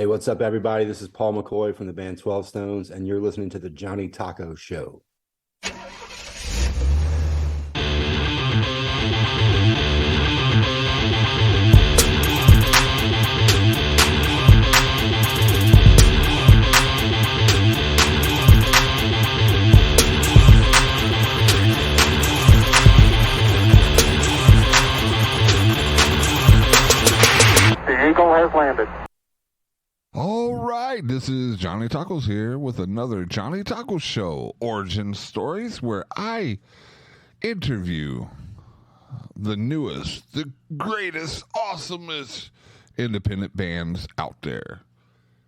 Hey, what's up, everybody? This is Paul McCoy from the band 12 Stones, and you're listening to the Johnny Taco Show. The Eagle has landed. All right, this is Johnny Tacos here with another Johnny Taco Show, Origin Stories, where I interview the newest, the greatest, awesomest independent bands out there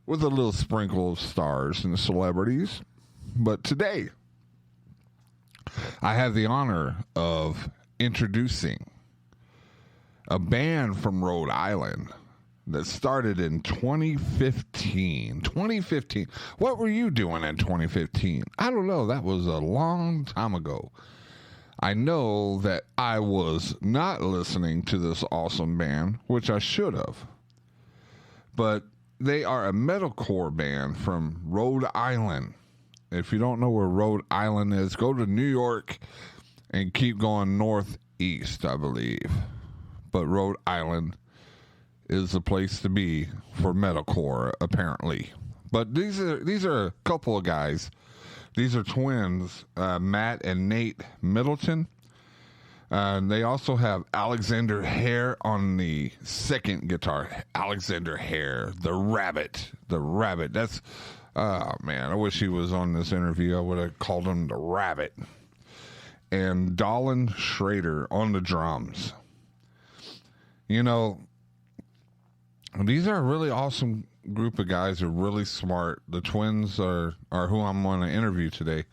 with a little sprinkle of stars and celebrities. But today, I have the honor of introducing a band from Rhode Island that started in 2015. 2015. What were you doing in 2015? I don't know. That was a long time ago. I know that I was not listening to this awesome band, which I should have. But they are a metalcore band from Rhode Island. If you don't know where Rhode Island is, go to New York and keep going northeast, I believe. But Rhode Island is the place to be for metalcore, apparently. But these are a couple of guys. These are twins, Matt and Nate Middleton. They also have Alexander Hare on the second guitar. Alexander Hare, the rabbit. That's, oh man, I wish he was on this interview. I would have called him the rabbit. And Dolan Schrader on the drums. You know, these are a really awesome group of guys. They're really smart. The twins are who I'm going to interview today.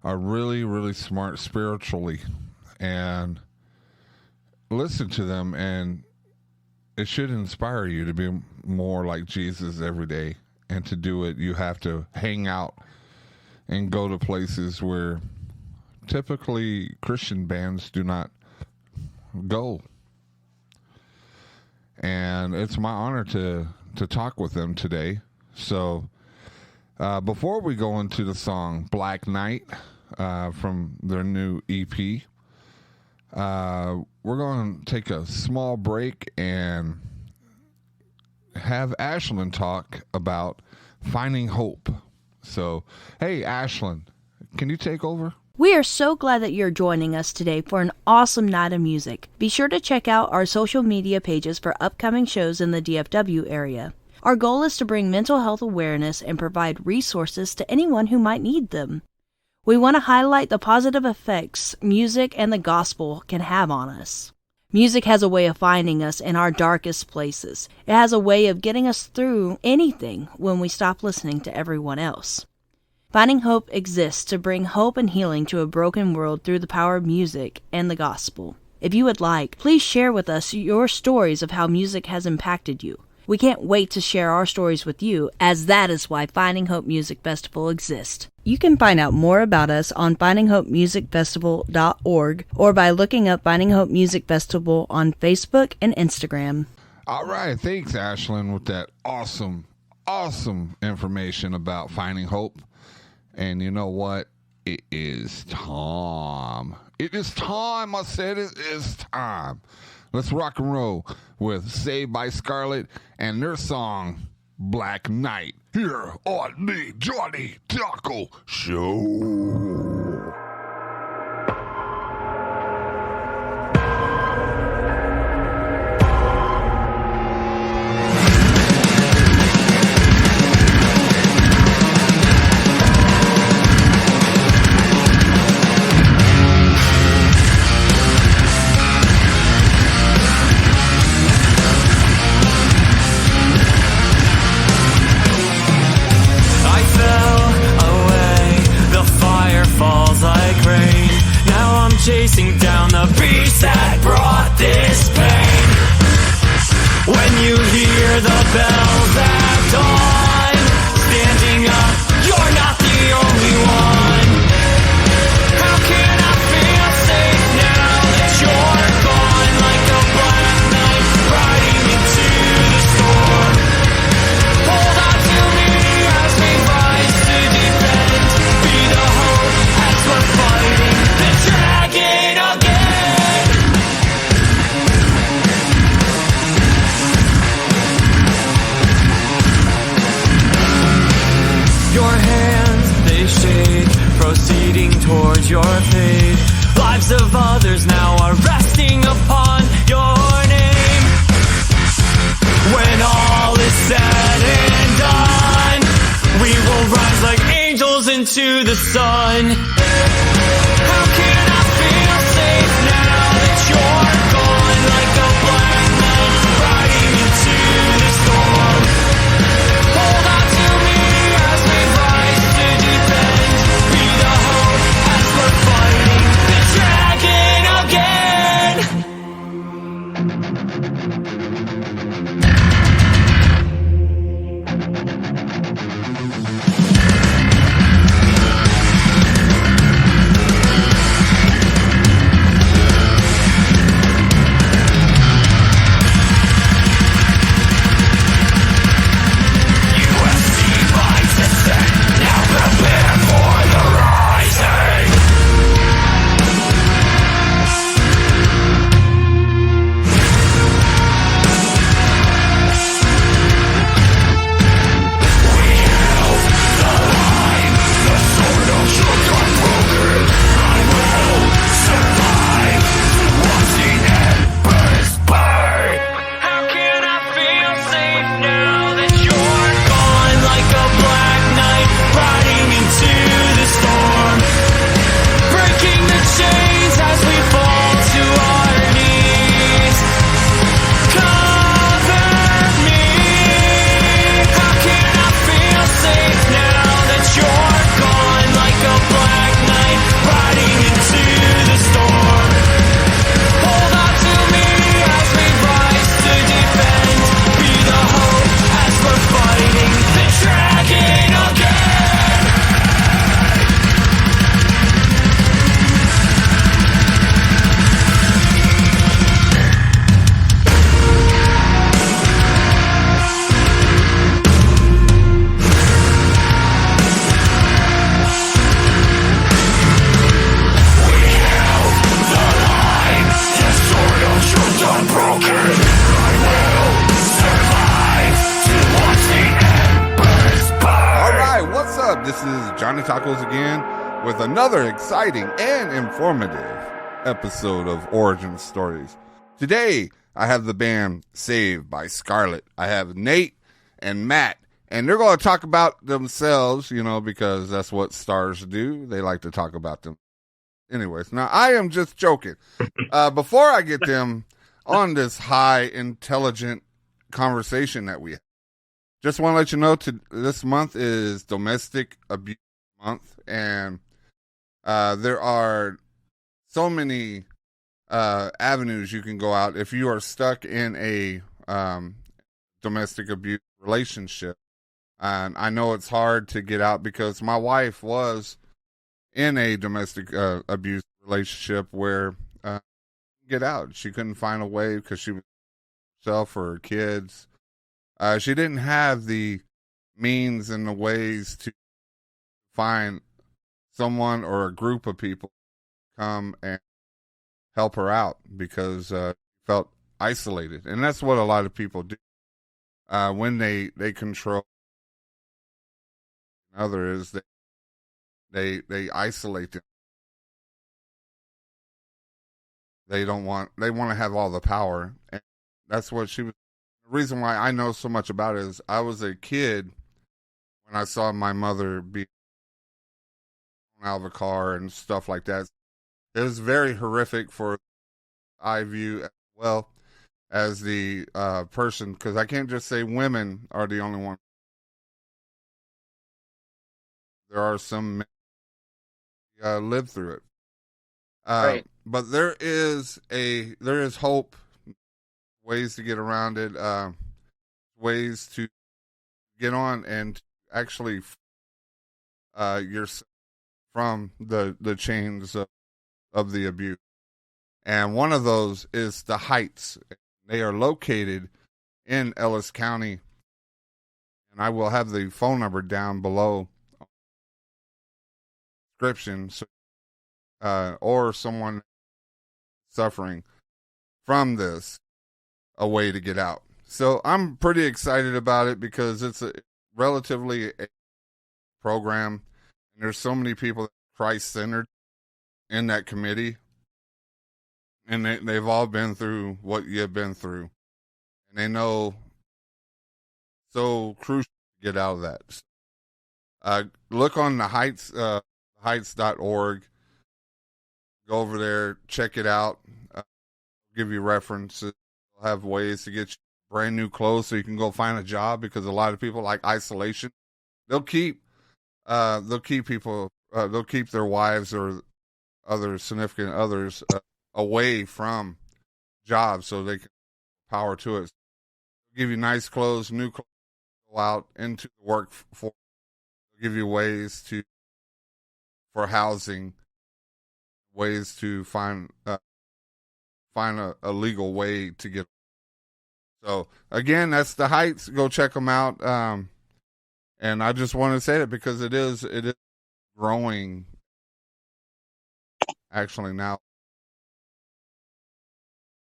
Are really, really smart spiritually. And listen to them, and it should inspire you to be more like Jesus every day. And to do it, you have to hang out and go to places where typically Christian bands do not go. And it's my honor to talk with them today. So before we go into the song Black Knight from their new EP, we're going to take a small break and have Ashlyn talk about finding hope. So, hey, Ashlyn, can you take over? We are so glad that you're joining us today for an awesome night of music. Be sure to check out our social media pages for upcoming shows in the DFW area. Our goal is to bring mental health awareness and provide resources to anyone who might need them. We want to highlight the positive effects music and the gospel can have on us. Music has a way of finding us in our darkest places. It has a way of getting us through anything when we stop listening to everyone else. Finding Hope exists to bring hope and healing to a broken world through the power of music and the gospel. If you would like, please share with us your stories of how music has impacted you. We can't wait to share our stories with you, as that is why Finding Hope Music Festival exists. You can find out more about us on findinghopemusicfestival.org or by looking up Finding Hope Music Festival on Facebook and Instagram. All right, thanks, Ashlyn, with that awesome information about Finding Hope. And you know what? It is time. It is time. I said it is time. Let's rock and roll with Saved by Skarlet and their song, Black Knight, here on the Johnny Taco Show. I fell away, the fire falls. proceeding towards your fate. Lives of others now are resting upon your name. When all is said and done, we will rise like angels into the sun. How can I feel safe now that you're gone, like a black knight riding into the storm? Hold on to me as we rise to defend. Be the hope as we're fighting the dragon again. Tacos again with another exciting and informative episode of Origin Stories. Today, I have the band Saved by Skarlet. I have Nate and Matt, and they're going to talk about themselves, you know, because that's what stars do. They like to talk about them. Anyways, now I am just joking. Before I get them on this high, intelligent conversation that we have, just want to let you know this month is Domestic Abuse Month, and there are so many avenues you can go out if you are stuck in a domestic abuse relationship. And I know it's hard to get out because my wife was in a domestic abuse relationship where get out. She couldn't find a way because she was herself or her kids. She didn't have the means and the ways to find someone or a group of people to come and help her out because she felt isolated. And that's what a lot of people do when they control another, is they isolate them. They want to have all the power. And that's what she was. The reason why I know so much about it is I was a kid when I saw my mother be out of a car and stuff like that. It was very horrific for I view as well as the person, because I can't just say women are the only one. There are some men who live through it. Right. But there is hope, ways to get around it, ways to get on and actually yourself from the chains of the abuse. And one of those is the Heights. They are located in Ellis County. And I will have the phone number down below description, so, or someone suffering from this, a way to get out. So I'm pretty excited about it because it's a relatively a program, and there's so many people that Christ-centered in that committee. And they've all been through what you've been through. And they know so crucial to get out of that. Look on the Heights, heights.org. Go over there, check it out. Give you references. They'll have ways to get you brand new clothes so you can go find a job, because a lot of people like isolation. They'll keep people, they'll keep their wives or other significant others away from jobs so they can power to it. Give you nice clothes, new clothes, go out into the workforce. Give you ways for housing, ways to find a legal way to get. So again, that's the Heights. Go check them out. And I just want to say that because it is growing. Actually, now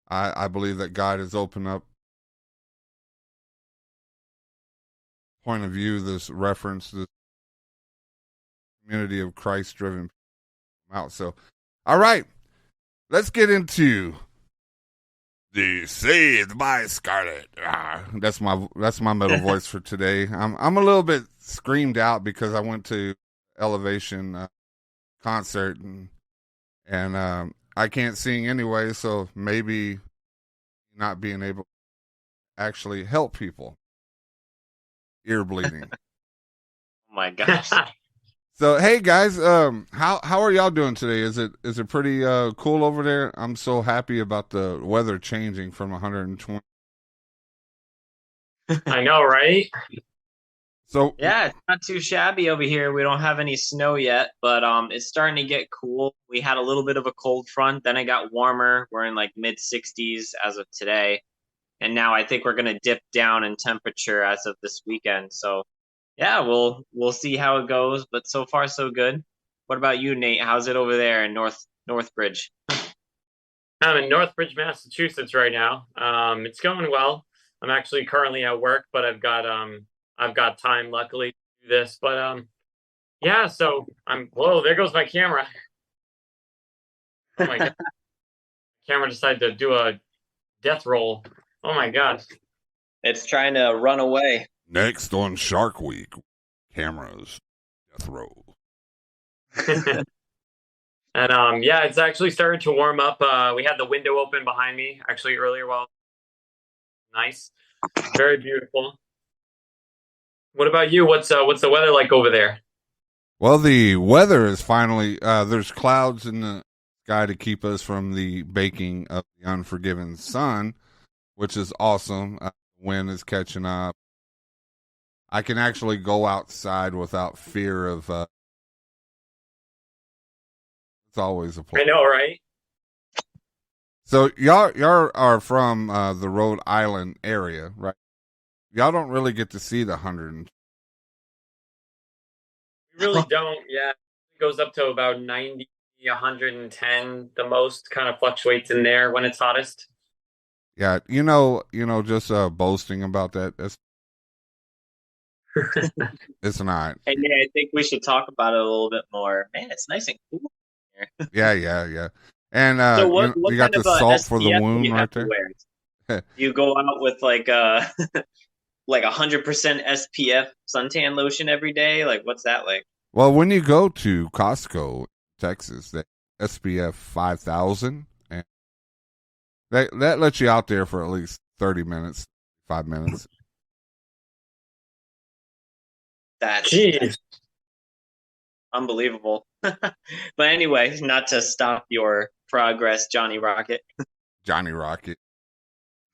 I believe that God has opened up point of view, this reference, this community of Christ-driven out. So, all right, let's get into the Saved by Skarlet. That's my middle voice for today. I'm a little bit screamed out because I went to Elevation concert and I can't sing anyway, so maybe not being able to actually help people. Ear bleeding. Oh my gosh. So hey guys, how are y'all doing today? Is it pretty cool over there? I'm so happy about the weather changing from 120. I know, right? So Yeah, it's not too shabby over here. We don't have any snow yet, but it's starting to get cool. We had a little bit of a cold front, then it got warmer. We're in like mid 60s as of today. And now I think we're going to dip down in temperature as of this weekend. So yeah, we'll see how it goes, but so far so good. What about you, Nate? How's it over there in Northbridge? I'm in Northbridge, Massachusetts right now. It's going well. I'm actually currently at work, but I've got time luckily to do this. But yeah, so whoa, there goes my camera. Oh my god. Camera decided to do a death roll. Oh my gosh. It's trying to run away. next on Shark Week, cameras, death row. And yeah, it's actually starting to warm up. We had the window open behind me actually earlier. Nice, very beautiful. What about you? What's the weather like over there? Well, the weather is finally there's clouds in the sky to keep us from the baking of the unforgiven sun, which is awesome. Wind is catching up. I can actually go outside without fear of. It's always a place. I know, right? So y'all are from the Rhode Island area, right? Y'all don't really get to see the 100. We really don't. Yeah, it goes up to about 90, 110. The most kind of fluctuates in there when it's hottest. Yeah, you know, just boasting about that. It's not. Hey, yeah, I think we should talk about it a little bit more. Man, it's nice and cool here. Yeah. And So what you got kind the of salt for the SPF do wound you right have to there. wear? You go out with like 100% SPF suntan lotion every day? Like, what's that like? Well, when you go to Costco, Texas, that SPF 5000, and that lets you out there for at least 30 minutes, 5 minutes. That's Jeez. unbelievable. But anyway, not to stop your progress, Johnny Rocket. Johnny Rocket,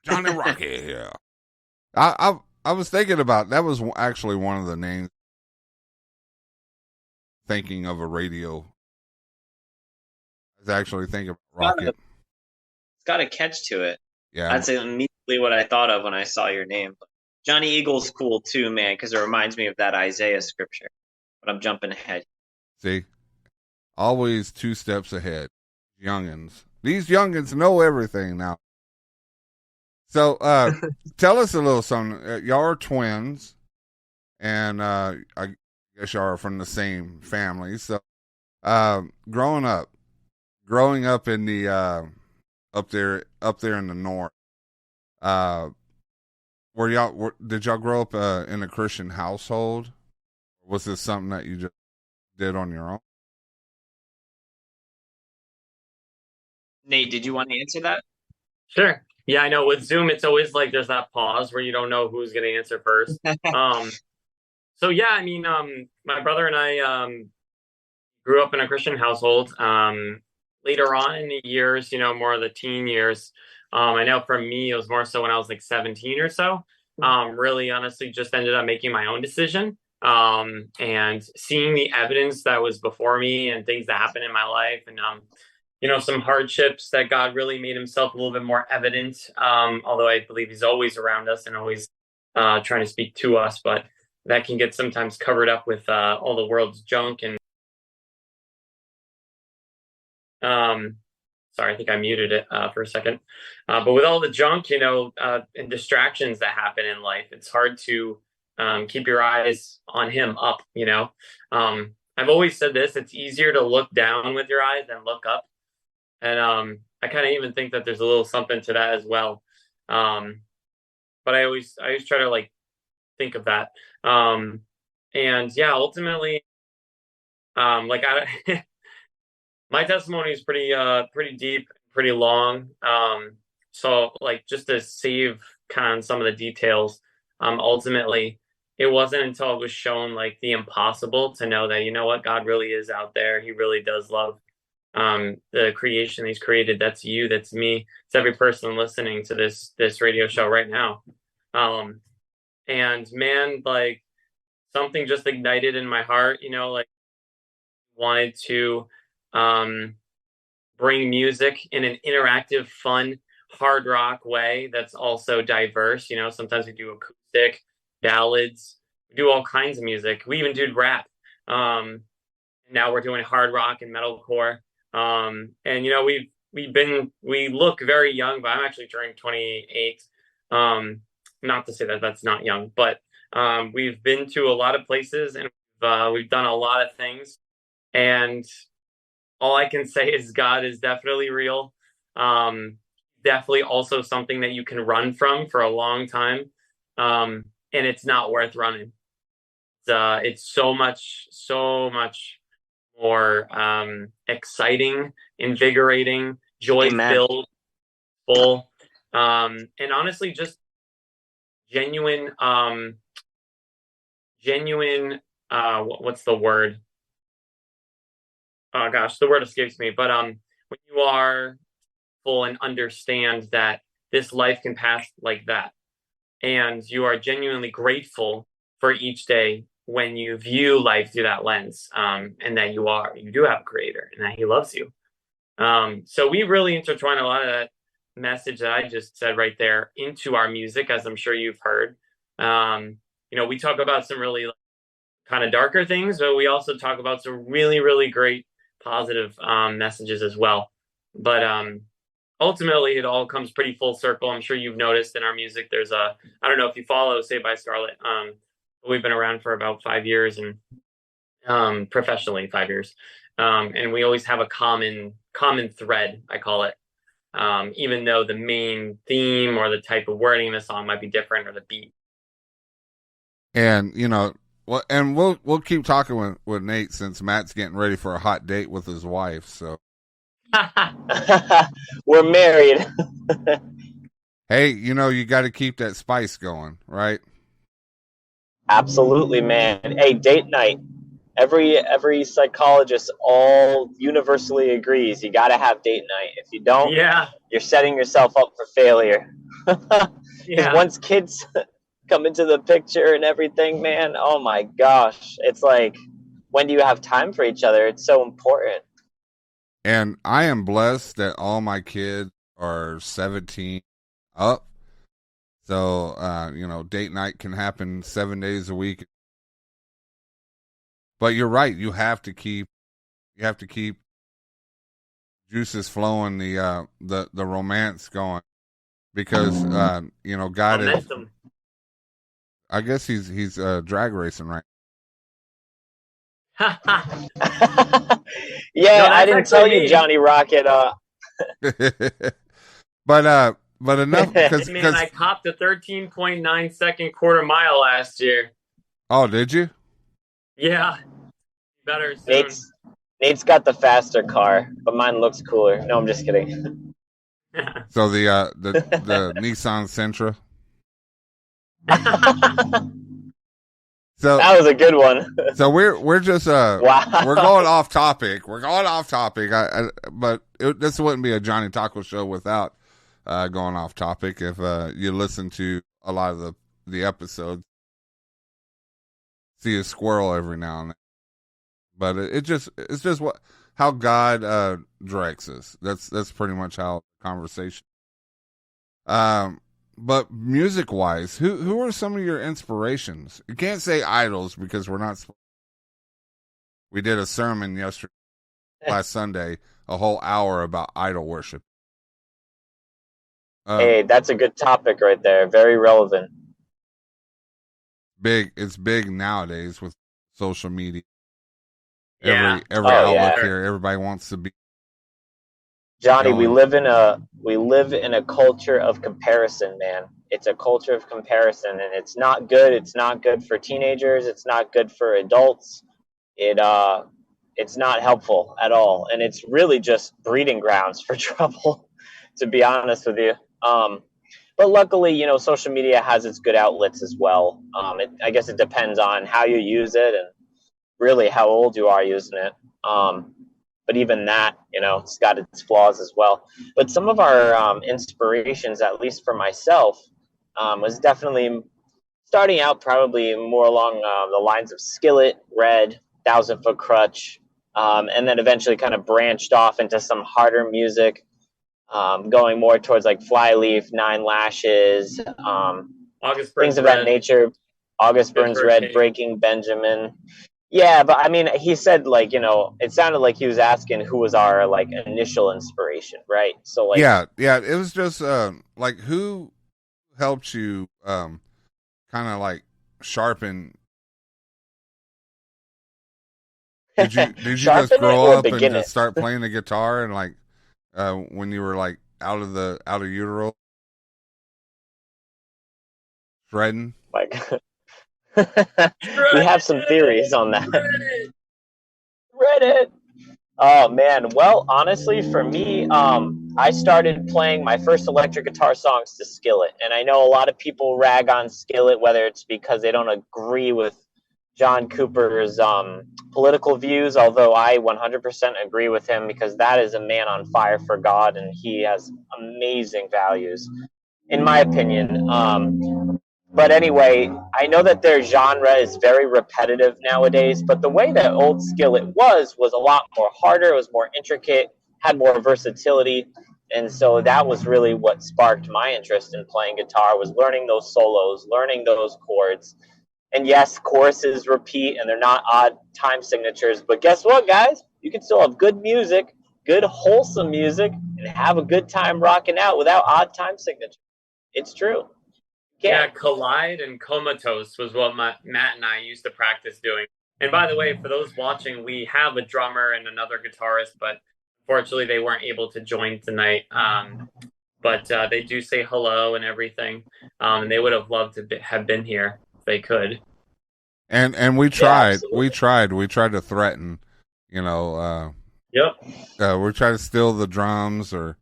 yeah. I was thinking about that. Was actually one of the names. Thinking of a radio. I was actually thinking of Rocket. It's got a catch to it. Yeah, That's immediately what I thought of when I saw your name. Johnny Eagle's cool too, man, because it reminds me of that Isaiah scripture. But I'm jumping ahead. see, always 2 steps ahead. Youngins. These youngins know everything now. So, tell us a little something. Y'all are twins, and I guess y'all are from the same family. So, Growing up in the up there in the north, did y'all grow up in a Christian household? Was this something that you just did on your own? Nate, did you want to answer that? Sure. Yeah, I know with Zoom, it's always like there's that pause where you don't know who's going to answer first. So yeah, I mean, my brother and I grew up in a Christian household. Later on in the years, more of the teen years, I know for me, it was more so when I was like 17 or so. Really, honestly, just ended up making my own decision. And seeing the evidence that was before me and things that happened in my life, and some hardships that God really made himself a little bit more evident. Although I believe he's always around us and always trying to speak to us, but that can get sometimes covered up with all the world's junk. And sorry, I think I muted it for a second. But with all the junk, and distractions that happen in life, it's hard to keep your eyes on him up. I've always said this: it's easier to look down with your eyes than look up. And I kind of even think that there's a little something to that as well. But I always try to like think of that. And yeah, ultimately, like my testimony is pretty deep, pretty long. So like just to save kind of some of the details, ultimately, it wasn't until I was shown like the impossible to know that, what, God really is out there. He really does love the creation he's created. That's you, that's me, it's every person listening to this radio show right now. And man, like something just ignited in my heart, like wanted to bring music in an interactive, fun, hard rock way that's also diverse. Sometimes we do acoustic, ballads, we do all kinds of music. We even did rap. Now we're doing hard rock and metalcore. And we look very young, but I'm actually turning 28. Not to say that that's not young, but we've been to a lot of places and we've done a lot of things. And all I can say is God is definitely real. Definitely also something that you can run from for a long time. And it's not worth running. It's so much more exciting, invigorating, joy-filled, full, and honestly, just genuine. What's the word? Oh gosh, the word escapes me. But when you are full and understand that this life can pass like that, and you are genuinely grateful for each day when you view life through that lens, and that you do have a creator and that he loves you. So we really intertwine a lot of that message that I just said right there into our music, as I'm sure you've heard. We talk about some really kind of darker things, but we also talk about some really, really great positive messages as well. But ultimately, it all comes pretty full circle. I'm sure you've noticed in our music, there's I don't know if you follow Saved by Skarlet. We've been around for about 5 years, and professionally 5 years. And we always have a common thread, I call it. Even though the main theme or the type of wording in the song might be different, or the beat. And we'll keep talking with Nate, since Matt's getting ready for a hot date with his wife. So we're married. Hey, you got to keep that spice going, right? Absolutely, man. Hey, date night. Every psychologist all universally agrees you got to have date night. If you don't, you're setting yourself up for failure. Because once kids come into the picture and everything, man, oh my gosh, it's like, when do you have time for each other? It's so important. And I am blessed that all my kids are 17 up. So, date night can happen 7 days a week. But you're right. You have to keep juices flowing, the romance going, because God is. I guess he's drag racing right. Yeah, No, I that's didn't tell actually you, me. Johnny Rocket. But enough because Man, I copped a 13.9 second quarter mile last year. Oh, did you? Yeah, better soon. Nate's got the faster car, but mine looks cooler. No, I'm just kidding. So the Nissan Sentra. So that was a good one. So we're just wow. We're going off topic. But this wouldn't be a Johnny Taco show without going off topic. If you listen to a lot of the episodes, see a squirrel every now and then. But it's just how God directs us. That's pretty much how the conversation. But music wise, who are some of your inspirations? You can't say idols because we're not. We did a sermon last Sunday, a whole hour about idol worship. Hey, that's a good topic right there. Very relevant. It's big nowadays with social media. Yeah. Every outlook here, everybody wants to be. Johnny, we live in a culture of comparison, man. It's a culture of comparison, and it's not good. It's not good for teenagers. It's not good for adults. It's not helpful at all, and it's really just breeding grounds for trouble, to be honest with you. But luckily, social media has its good outlets as well. I guess it depends on how you use it and really how old you are using it. But even that, it's got its flaws as well. But some of our inspirations, at least for myself, was definitely starting out probably more along the lines of Skillet, Red, 1,000 Foot Crutch, and then eventually kind of branched off into some harder music, going more towards like Flyleaf, Nine Lashes, August things of Red. that nature. August Burns Red, Breaking Benjamin. Yeah, but I mean, he said it sounded like he was asking who was our initial inspiration, right? So yeah, it was just who helped you kind of sharpen. Did you just grow up and just start playing the guitar and when you were out of utero shredding? We have some theories on that. Reddit. Oh man, well, honestly, for me, I started playing my first electric guitar songs to Skillet, and I know a lot of people rag on Skillet, whether it's because they don't agree with John Cooper's political views, although I 100% agree with him because that is a man on fire for God, and he has amazing values, in my opinion. But anyway, I know that their genre is very repetitive nowadays, but the way that old Skillet was a lot more harder, it was more intricate, had more versatility, and so that was really what sparked my interest in playing guitar, was learning those solos, learning those chords. And yes, choruses repeat, and they're not odd time signatures, but guess what, guys? You can still have good music, good wholesome music, and have a good time rocking out without odd time signatures. It's true. Yeah, Collide and Comatose was what Matt and I used to practice doing. And by the way, for those watching, we have a drummer and another guitarist, but unfortunately they weren't able to join tonight. But they do say hello and everything. And they would have loved to have been here if they could. And we tried. We tried to threaten, Yep. we tried to steal the drums or,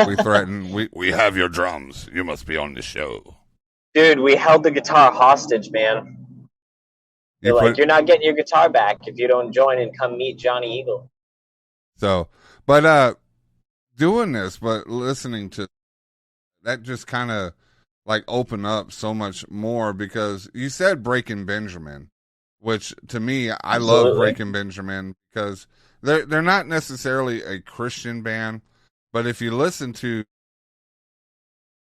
we threatened, we have your drums. You must be on the show. Dude, we held the guitar hostage, man. You're not getting your guitar back if you don't join and come meet Johnny Eagle. So, but doing this, but listening to that just kind of open up so much more because you said Breaking Benjamin, which to me, I love Breaking Benjamin because they're not necessarily a Christian band. But if you listen to,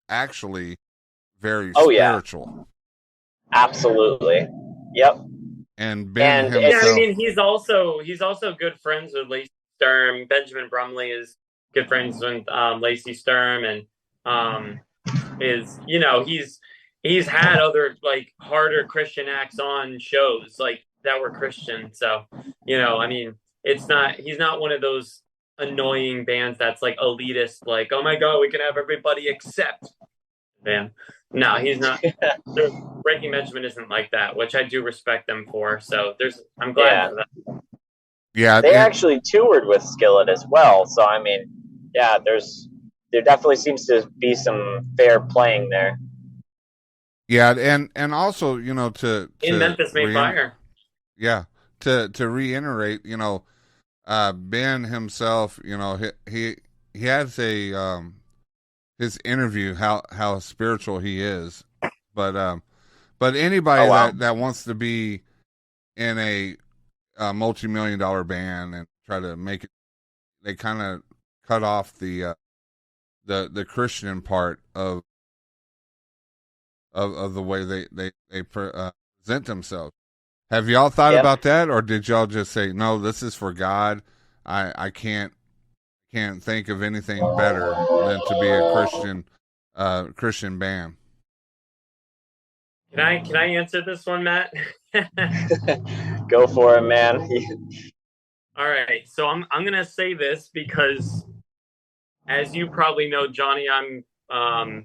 actually, very spiritual. Yeah. Absolutely. Yep. And Ben himself. Yeah, I mean, he's also good friends with Lacey Sturm. Benjamin Brumley is good friends with Lacey Sturm, and he's had other harder Christian acts on shows. that were Christian. So, I mean, he's not one of those annoying bands that's like elitist, like, oh my God, we can have everybody accept band. No, he's not. Breaking Benjamin isn't like that, which I do respect them for. So I'm glad for that. Yeah, they actually toured with Skillet as well. So I mean, yeah, there definitely seems to be some fair playing there. Yeah, and also, to in Memphis Made Fire. Yeah, to reiterate, Ben himself, he has a his interview how spiritual he is, but anybody that wants to be in a multi-million-dollar band and try to make it, they kind of cut off the Christian part of the way they present themselves. Have y'all thought about that, or did y'all just say, no, this is for God? I can't think of anything better than to be a Christian band. Can I answer this one, Matt? Go for it, man. All right, so I'm gonna say this because, as you probably know, Johnny, I'm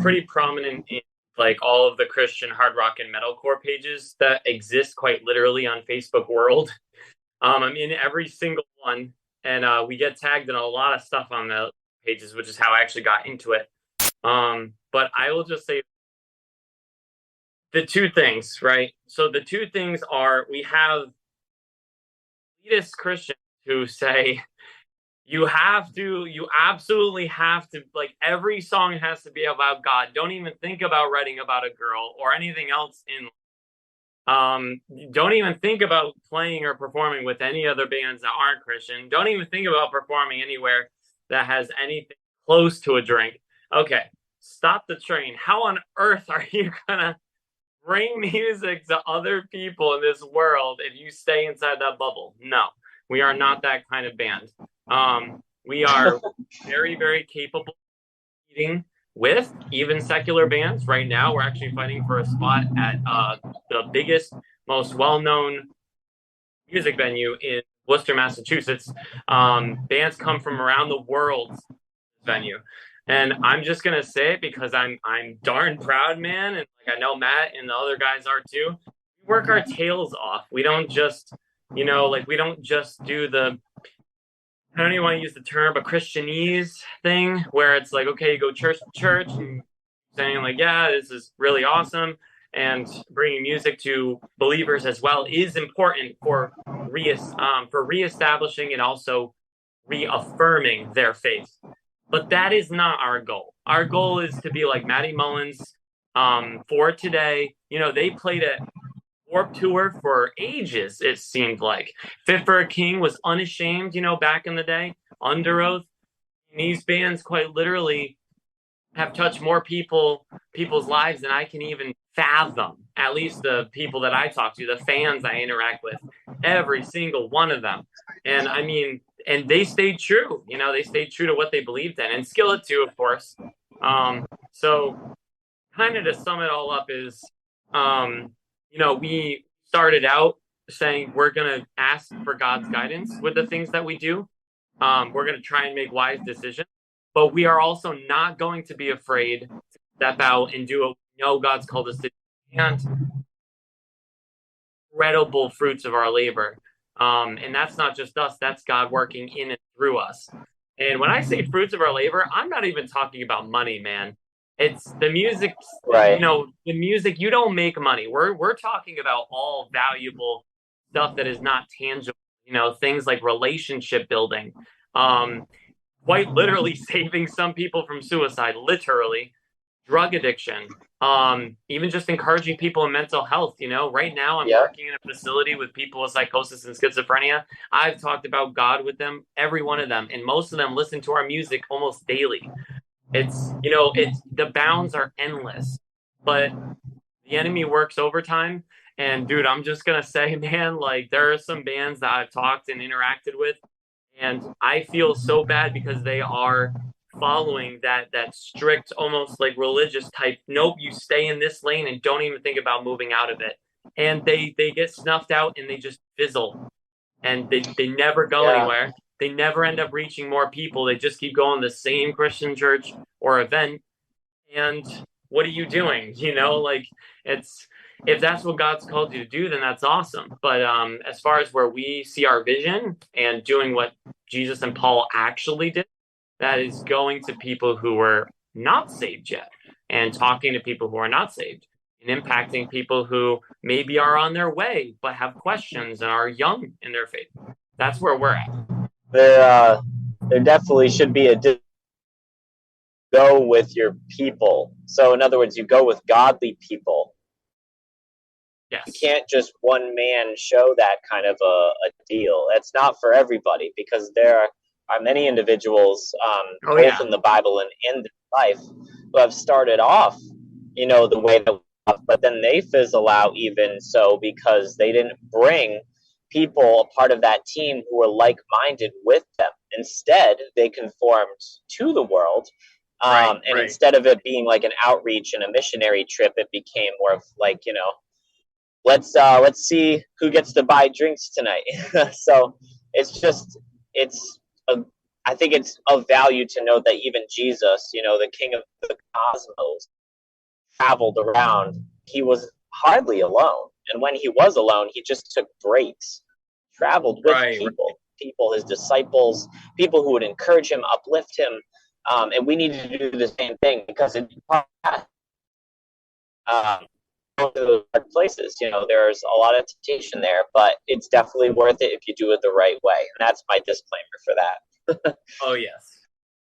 pretty prominent in like all of the Christian hard rock and metalcore pages that exist quite literally on Facebook World. I'm in every single one, and we get tagged in a lot of stuff on the pages, which is how I actually got into it. But I will just say the two things, right? So the two things are, we have elitist Christians who say, you absolutely have to, like, every song has to be about God. Don't even think about writing about a girl or anything else in. Don't even think about playing or performing with any other bands that aren't Christian. Don't even think about performing anywhere that has anything close to a drink. Okay, stop the train. How on earth are you gonna bring music to other people in this world if you stay inside that bubble? No, we are not that kind of band. We are very, very capable of competing with even secular bands. Right now, we're actually fighting for a spot at the biggest, most well-known music venue in Worcester, Massachusetts. Bands come from around the world venue. And I'm just gonna say it because I'm darn proud, man, and like I know Matt and the other guys are too. We work our tails off. We don't just, we don't just do the, I don't even want to use the term, but Christianese thing where it's like, okay, you go church to church and saying like, yeah, this is really awesome, and bringing music to believers as well is important for reestablishing and also reaffirming their faith. But that is not our goal. Our goal is to be like Matty Mullins for today. They played at Warped Tour for ages, it seemed like. Fit for a King was Unashamed, back in the day. Under Oath. These bands quite literally have touched more people's lives than I can even fathom. At least the people that I talk to, the fans I interact with, every single one of them. And I mean, and they stayed true. They stayed true to what they believed in. And Skillet too, of course. So kind of to sum it all up is, we started out saying we're going to ask for God's guidance with the things that we do. We're going to try and make wise decisions, but we are also not going to be afraid to step out and do what we know God's called us to do, and incredible fruits of our labor. And that's not just us, that's God working in and through us. And when I say fruits of our labor, I'm not even talking about money, man. It's the music, right? The music, you don't make money. We're talking about all valuable stuff that is not tangible, things like relationship building, quite literally saving some people from suicide, literally, drug addiction, even just encouraging people in mental health. Right now I'm working in a facility with people with psychosis and schizophrenia. I've talked about God with them, every one of them, and most of them listen to our music almost daily. It's the bounds are endless, but the enemy works overtime. And dude, I'm just gonna say, man, like there are some bands that I've talked and interacted with, and I feel so bad because they are following that strict, almost like religious type. Nope, you stay in this lane and don't even think about moving out of it. and they get snuffed out and they just fizzle, and they never go anywhere. They never end up reaching more people. They just keep going to the same Christian church or event. And what are you doing? Like, it's, if that's what God's called you to do, then that's awesome. But as far as where we see our vision and doing what Jesus and Paul actually did, that is going to people who were not saved yet and talking to people who are not saved and impacting people who maybe are on their way but have questions and are young in their faith. That's where we're at. There definitely should be a go with your people. So in other words, you go with godly people. Yes. You can't just one man show that kind of a deal. That's not for everybody, because there are many individuals, both in the Bible and in their life, who have started off, the way that, but then they fizzle out even so because they didn't bring people, a part of that team, who were like-minded with them. Instead, they conformed to the world. Instead of it being like an outreach and a missionary trip, it became more of like, let's see who gets to buy drinks tonight. So I think it's of value to note that even Jesus, the King of the cosmos, traveled around. He was hardly alone. And when he was alone, he just took breaks, traveled with people, his disciples, people who would encourage him, uplift him. And we need to do the same thing, because in those places, there's a lot of temptation there, but it's definitely worth it if you do it the right way. And that's my disclaimer for that. Oh, yes.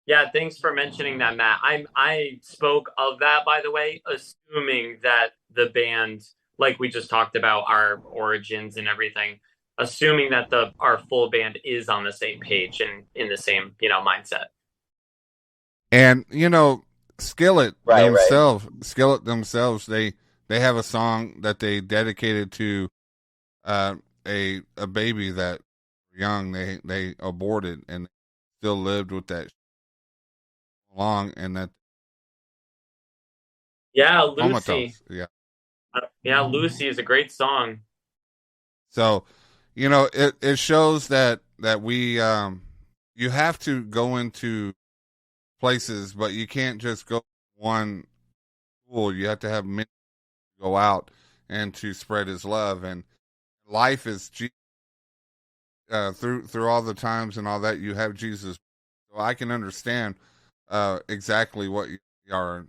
Yeah, thanks for mentioning that, Matt. I spoke of that, by the way, assuming that the band, like we just talked about, our origins and everything, assuming that our full band is on the same page and in the same, mindset. And Skillet themselves, they have a song that they dedicated to a baby that young they aborted and still lived with that long, and that Lucy. Lucy is a great song. So it shows that we you have to go into places, but you can't just go one school. You have to have many go out and to spread his love. And life is through all the times and all that, you have Jesus. So I can understand exactly what you are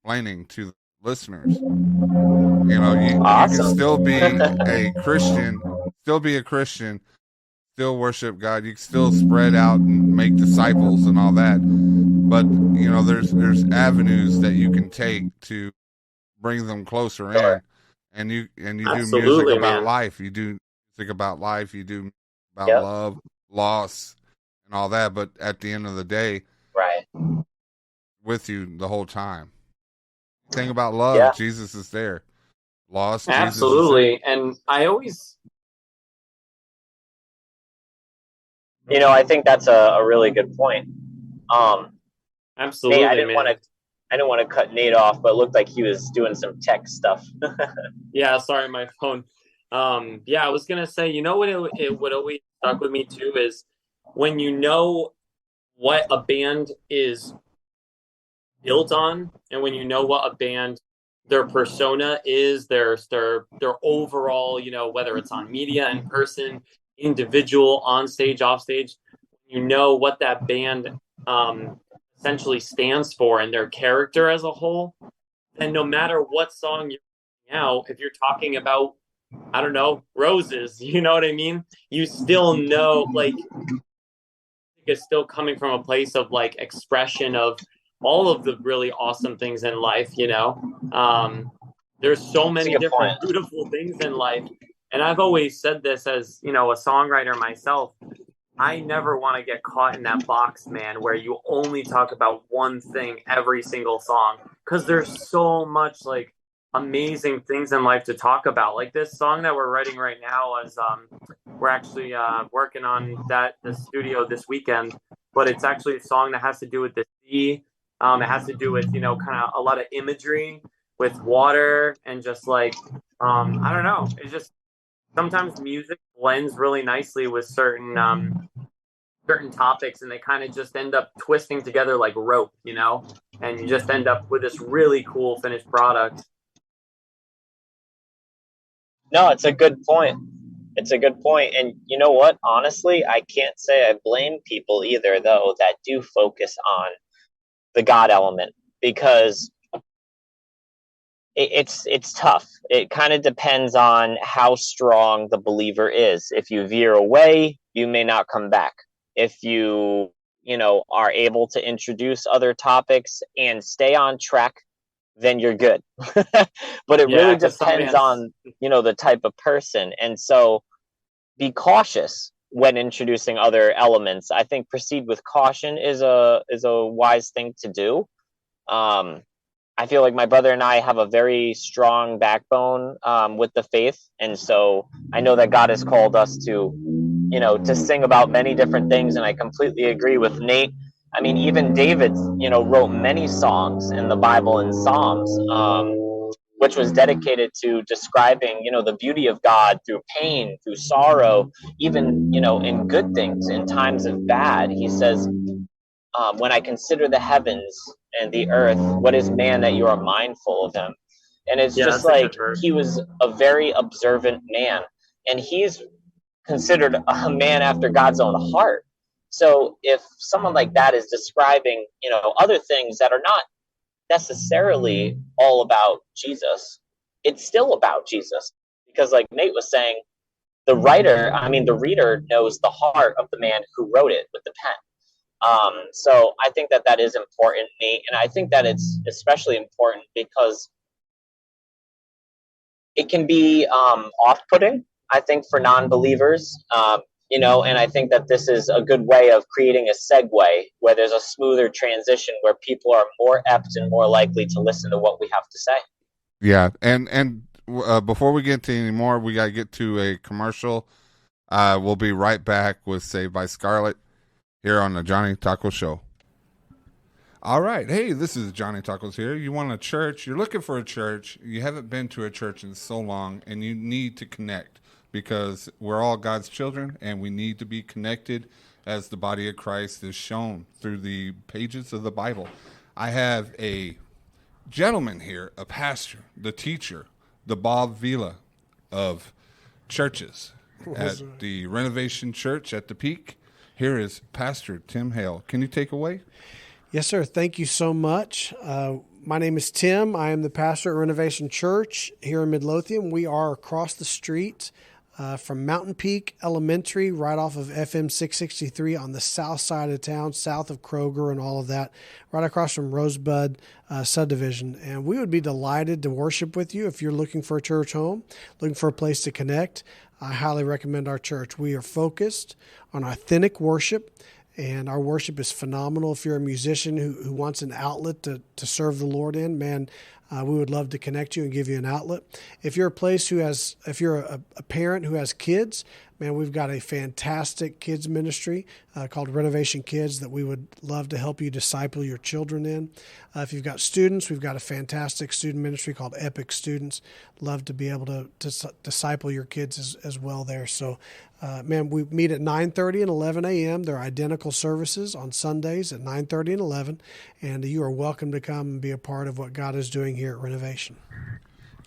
explaining to the listeners. You can still be a Christian, still worship God. You can still spread out and make disciples and all that. But there's avenues that you can take to bring them closer in, and you do music about life. You do music about life. You do about love, loss, and all that. But at the end of the day, with you the whole time. Thing about love, Jesus is there. Lost, absolutely. Jesus is there. And I always, I think that's a really good point. Absolutely, Nate, I didn't want to cut Nate off, but it looked like he was doing some tech stuff. Yeah, sorry, my phone. I was gonna say, what it would always stuck with me too is when you know what a band is built on, and when you know what a band, their persona is, their overall, whether it's on media, in person, individual, on stage, off stage, what that band essentially stands for and their character as a whole, then no matter what song you're putting out, if you're talking about, I don't know, roses, you know what I mean? You still know, like, it's still coming from a place of like expression of all of the really awesome things in life, there's so many different beautiful things in life. And I've always said this as, a songwriter myself, I never want to get caught in that box, man, where you only talk about one thing every single song, because there's so much like amazing things in life to talk about. Like this song that we're writing right now is we're actually working on the studio this weekend, but it's actually a song that has to do with the sea. It has to do with kind of a lot of imagery with water and just like I don't know. It's just sometimes music blends really nicely with certain topics, and they kind of just end up twisting together like rope, and you just end up with this really cool finished product. No, it's a good point. It's a good point. And you know what? Honestly, I can't say I blame people either, though, that do focus on the God element, because it's tough. It kind of depends on how strong the believer is. If you veer away, you may not come back. If you are able to introduce other topics and stay on track, then you're good. But it really depends on the type of person. And so be cautious when introducing other elements. I think proceed with caution is a wise thing to do. I feel like my brother and I have a very strong backbone with the faith, and so I know that God has called us to sing about many different things, and I completely agree with Nate. I mean, even David, wrote many songs in the Bible and Psalms, which was dedicated to describing, the beauty of God through pain, through sorrow, even, in good things, in times of bad. He says, when I consider the heavens and the earth, what is man that you are mindful of him? And it's just like he was a very observant man, and he's considered a man after God's own heart. So if someone like that is describing, other things that are not necessarily all about Jesus, it's still about Jesus. Because like Nate was saying, the reader knows the heart of the man who wrote it with the pen. So I think that is important, Nate. And I think that it's especially important because it can be off-putting, I think, for non-believers. And I think that this is a good way of creating a segue where there's a smoother transition where people are more apt and more likely to listen to what we have to say. Yeah, and before we get to any more, we got to get to a commercial. We'll be right back with Saved by Skarlet here on the Johnny Taco Show. All right. Hey, this is Johnny Tacos here. You want a church? You're looking for a church. You haven't been to a church in so long, and you need to connect because we're all God's children, and we need to be connected as the body of Christ is shown through the pages of the Bible. I have a gentleman here, a pastor, the teacher, the Bob Vila of churches at the Renovation Church at the Peak. Here is Pastor Tim Hale. Can you take away? Yes, sir. Thank you so much. My name is Tim. I am the pastor at Renovation Church here in Midlothian. We are across the street from Mountain Peak Elementary, right off of FM 663 on the south side of town, south of Kroger and all of that, right across from Rosebud subdivision. And we would be delighted to worship with you if you're looking for a church home, looking for a place to connect. I highly recommend our church. We are focused on authentic worship, and our worship is phenomenal. If you're a musician who wants an outlet to serve the Lord in, man, we would love to connect you and give you an outlet. If you're if you're a parent who has kids, man, we've got a fantastic kids ministry called Renovation Kids that we would love to help you disciple your children in. If you've got students, we've got a fantastic student ministry called Epic Students. Love to be able to disciple your kids as well there. So, man, we meet at 9:30 and 11 a.m. They're identical services on Sundays at 9:30 and 11, and you are welcome to come and be a part of what God is doing here at Renovation.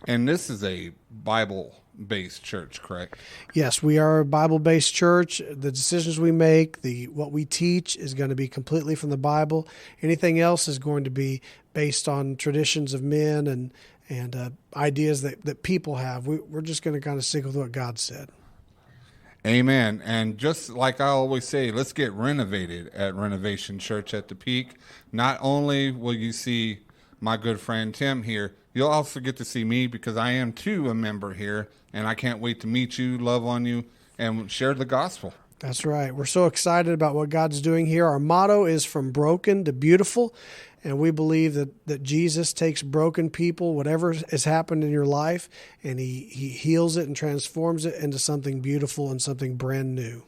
And this is a Bible-based church, correct? Yes, we are a Bible-based church. The decisions we make, what we teach is going to be completely from the Bible. Anything else is going to be based on traditions of men and ideas that people have. We're just going to kind of stick with what God said. Amen. And just like I always say, let's get renovated at Renovation Church at the Peak. Not only will you see my good friend Tim here, you'll also get to see me because I am too a member here, and I can't wait to meet you, love on you, and share the gospel. That's right. We're so excited about what God's doing here. Our motto is from broken to beautiful, and we believe that Jesus takes broken people, whatever has happened in your life, and he heals it and transforms it into something beautiful and something brand new.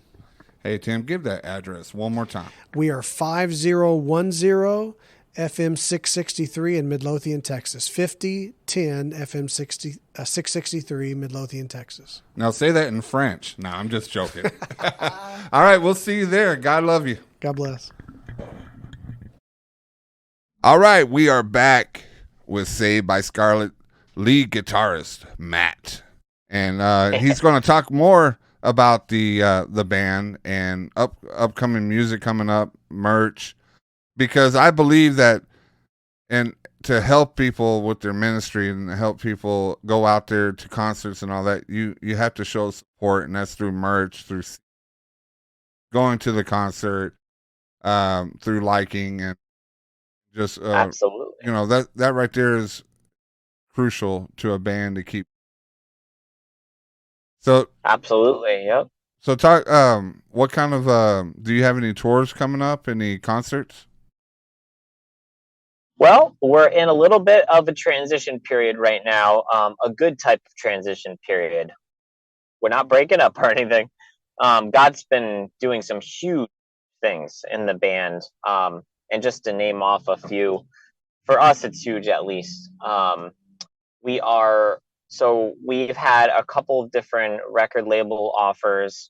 Hey, Tim, give that address one more time. We are 5010 FM 663 in Midlothian, Texas. 5010 FM 663 Midlothian, Texas. Now say that in French. No, I'm just joking. All right, we'll see you there. God love you. God bless. All right, we are back with Saved by Skarlet lead guitarist Matt, and he's going to talk more about the band and upcoming music coming up, merch, because I believe that, and to help people with their ministry and help people go out there to concerts and all that, you have to show support, and that's through merch, through going to the concert, through liking, and just absolutely, that right there is crucial to a band to keep. So absolutely, yep. So talk. What kind of do you have any tours coming up? Any concerts? Well, we're in a little bit of a transition period right now. A good type of transition period. We're not breaking up or anything. God's been doing some huge things in the band. And just to name off a few, for us, it's huge at least. We've had a couple of different record label offers.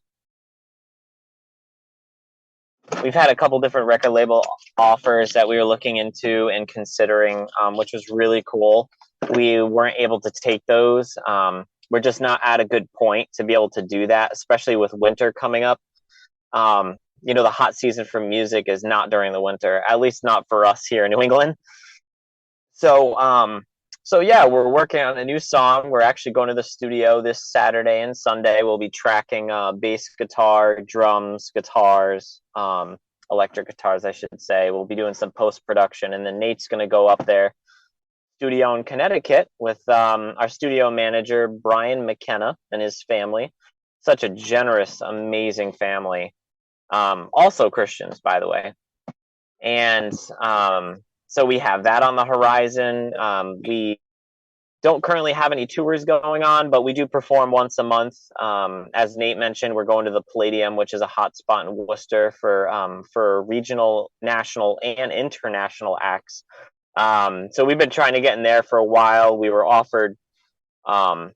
We've had a couple different record label offers that we were looking into and considering, which was really cool. We weren't able to take those. We're just not at a good point to be able to do that, especially with winter coming up. The hot season for music is not during the winter, at least not for us here in New England. So yeah, we're working on a new song. We're actually going to the studio this Saturday and Sunday. We'll be tracking bass guitar, drums, guitars, electric guitars, I should say. We'll be doing some post-production, and then Nate's going to go up there, studio in Connecticut, with our studio manager, Brian McKenna, and his family. Such a generous, amazing family. Also Christians, by the way. And so we have that on the horizon. We don't currently have any tours going on, but we do perform once a month. As Nate mentioned, we're going to the Palladium, which is a hot spot in Worcester for regional, national, and international acts. So we've been trying to get in there for a while. We were offered a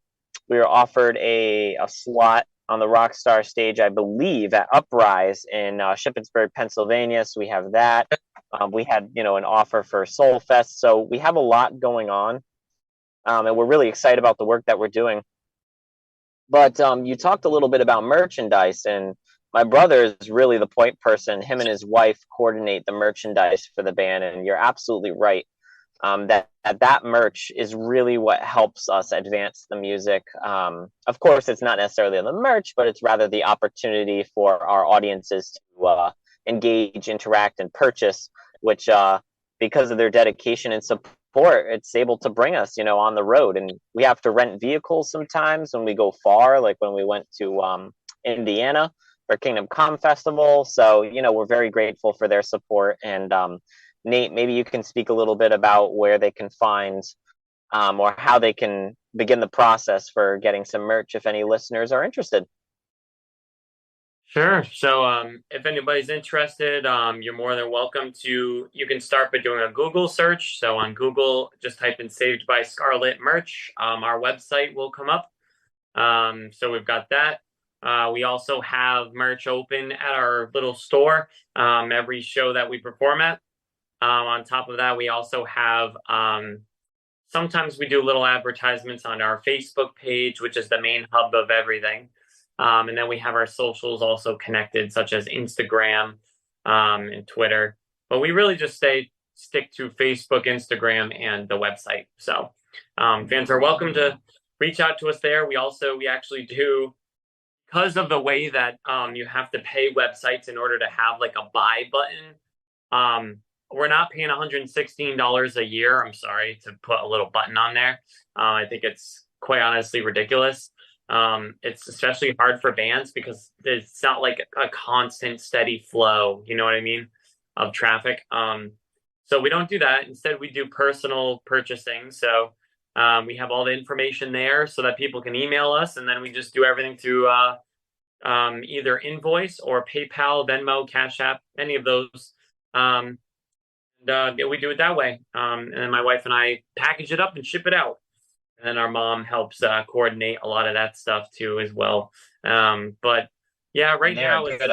slot on the Rockstar stage, I believe, at Uprise in Shippensburg, Pennsylvania. So we have that. We had, an offer for Soul Fest. So we have a lot going on. And we're really excited about the work that we're doing. But you talked a little bit about merchandise, and my brother is really the point person. Him and his wife coordinate the merchandise for the band, and you're absolutely right. That merch is really what helps us advance the music. Of course, it's not necessarily the merch, but it's rather the opportunity for our audiences to engage, interact, and purchase, which because of their dedication and support, it's able to bring us, on the road. And we have to rent vehicles sometimes when we go far, like when we went to Indiana for Kingdom Come Festival. So, we're very grateful for their support. And Nate, maybe you can speak a little bit about where they can find or how they can begin the process for getting some merch if any listeners are interested. Sure. So if anybody's interested, you're more than welcome to. You can start by doing a Google search. So on Google, just type in Saved by Skarlet merch. Our website will come up. So we've got that. We also have merch open at our little store every show that we perform at. On top of that, we also have, sometimes we do little advertisements on our Facebook page, which is the main hub of everything. And then we have our socials also connected, such as Instagram and Twitter. But we really just stick to Facebook, Instagram, and the website. So fans are welcome to reach out to us there. We actually do, because of the way that you have to pay websites in order to have like a buy button. We're not paying $116 a year. I'm sorry to put a little button on there. I think it's quite honestly ridiculous. It's especially hard for bands because it's not like a constant steady flow, you know what I mean, of traffic. So we don't do that. Instead, we do personal purchasing. So we have all the information there so that people can email us, and then we just do everything through either invoice or PayPal, Venmo, Cash App, any of those. Yeah, we do it that way. And then my wife and I package it up and ship it out. And then our mom helps coordinate a lot of that stuff too as well. But yeah, right now it's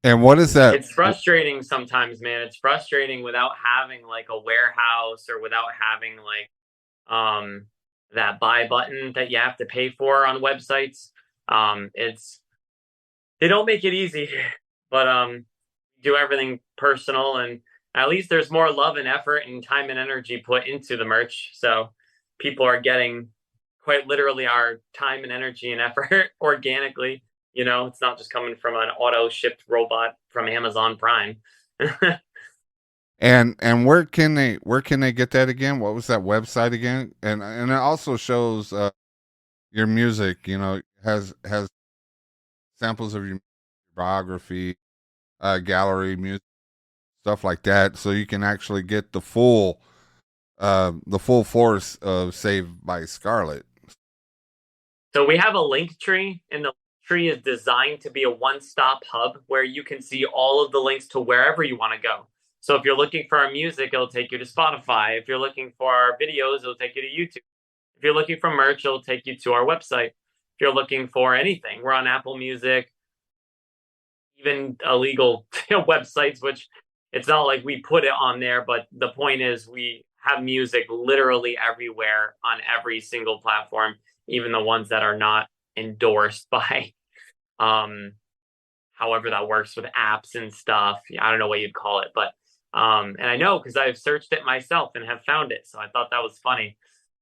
And what is that? it's frustrating sometimes, man. It's frustrating without having like a warehouse or without having like that buy button that you have to pay for on websites. They don't make it easy, but do everything personal, and at least there's more love and effort and time and energy put into the merch. So people are getting quite literally our time and energy and effort organically. You know, it's not just coming from an auto shipped robot from Amazon Prime. And where can they get that again? What was that website again? And it also shows your music. You know, has samples of your biography, gallery music, stuff like that, so you can actually get the full force of Saved by Skarlet. So we have a Linktree, and the Linktree is designed to be a one-stop hub where you can see all of the links to wherever you want to go. So if you're looking for our music, it'll take you to Spotify. If you're looking for our videos, it'll take you to YouTube. If you're looking for merch, it'll take you to our website. If you're looking for anything, we're on Apple Music, even illegal websites, which it's not like we put it on there, but the point is we have music literally everywhere on every single platform, even the ones that are not endorsed by however that works with apps and stuff. I don't know what you'd call it, but and I know because I've searched it myself and have found it, so I thought that was funny.